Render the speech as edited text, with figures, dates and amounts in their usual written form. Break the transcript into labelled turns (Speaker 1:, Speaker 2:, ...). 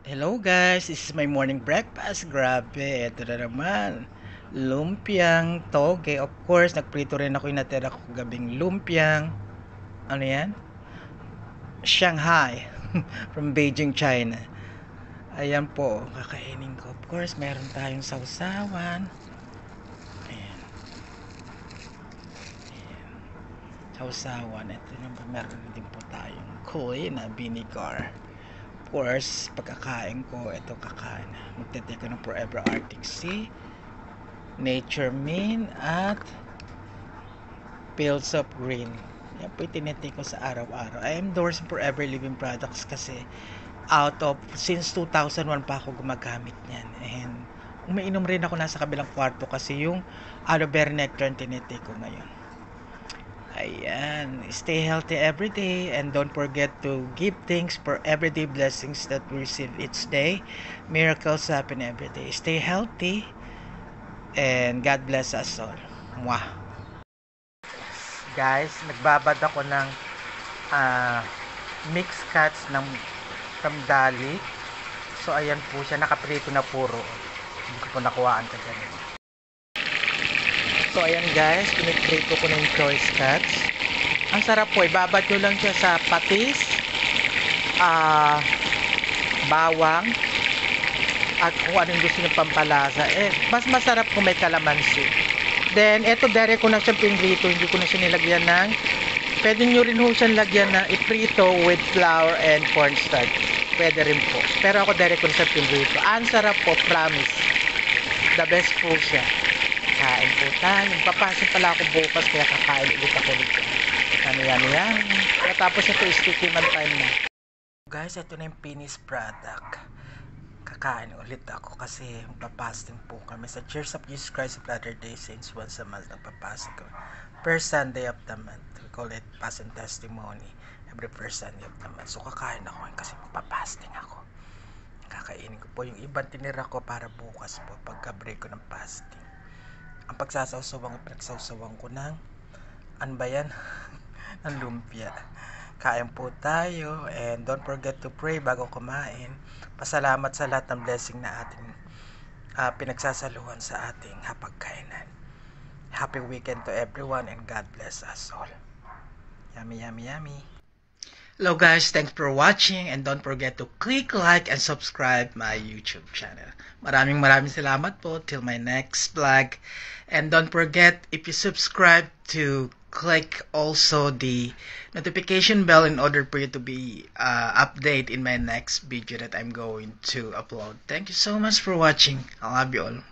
Speaker 1: Hello guys, this is my morning breakfast. Grabe, ito na naman. Lumpiang toge. Of course, nagprito rin ako yung natira ko gabing lumpiang. Ano yan? Shanghai. From Beijing, China. Ayan po, kakainin ko. Of course, meron tayong sausawan. Ayan. Sausawan. Ito naman, meron din po tayong koy na vinegar. Of course, pagkakain ko, ito kakain. Magtetake ko ng Forever Arctic Sea, Nature Min, at Fields of Green. Yan po yung tinitake ko sa araw-araw. I am endorsing Forever Living Products kasi since 2001 pa ako gumagamit niyan. And umiinom rin ako nasa kabilang kwarto kasi yung aloe vera nectar tinitake ko ngayon. Ayan, stay healthy every day and don't forget to give thanks for everyday blessings that we receive each day. Miracles happen every day. Stay healthy and God bless us all. Mwah! Guys, nagbabad ako ng mixed cuts from Dali. So ayan po siya, nakaprito na puro. Hindi ko po nakuhaan ka ganun. So ayan guys, piniprito ko na yung choice cuts. Ang sarap po, ibabad nyo lang siya sa patis, bawang, at kung anong gusto nyo pampalasa. Mas masarap kung may kalamansi. Then, eto dere ko na siyang pinrito, hindi ko na siya nilagyan ng, pwede nyo rin ho siyang lagyan ng iprito with flour and cornstarch. Pwede rin po. Pero ako dere ko na siyang pinrito. Ang sarap po, promise. The best po siya. Kain po tayo. Papasok pala ako bukas kaya kakain ulit ako nito. Yan. Tapos ito is tikiman time na. Guys, ito na yung finished product. Kakain ulit ako kasi magpapasting po kami sa Church of Jesus Christ of Latter-day Saints once a month. Nagpapasting ko. First Sunday of the month. We call it Fast and Testimony. Every first Sunday of the month. So kakain ako kasi magpapasting ako. Kakainin ko po yung ibang tinira ko para bukas po pagka-break ko ng fasting. Ang pinagsawsawan ko ng ano ba yan? Ng lumpia. Kain po tayo and don't forget to pray bago kumain. Pasalamat sa lahat ng blessing na ating pinagsasaluhan sa ating hapagkainan. Happy weekend to everyone and God bless us all. Yummy, yummy, yummy. Hello guys, thanks for watching and don't forget to click like and subscribe my YouTube channel. Maraming salamat po till my next vlog. And don't forget, if you subscribe, to click also the notification bell in order for you to be updated in my next video that I'm going to upload. Thank you so much for watching. I love you all.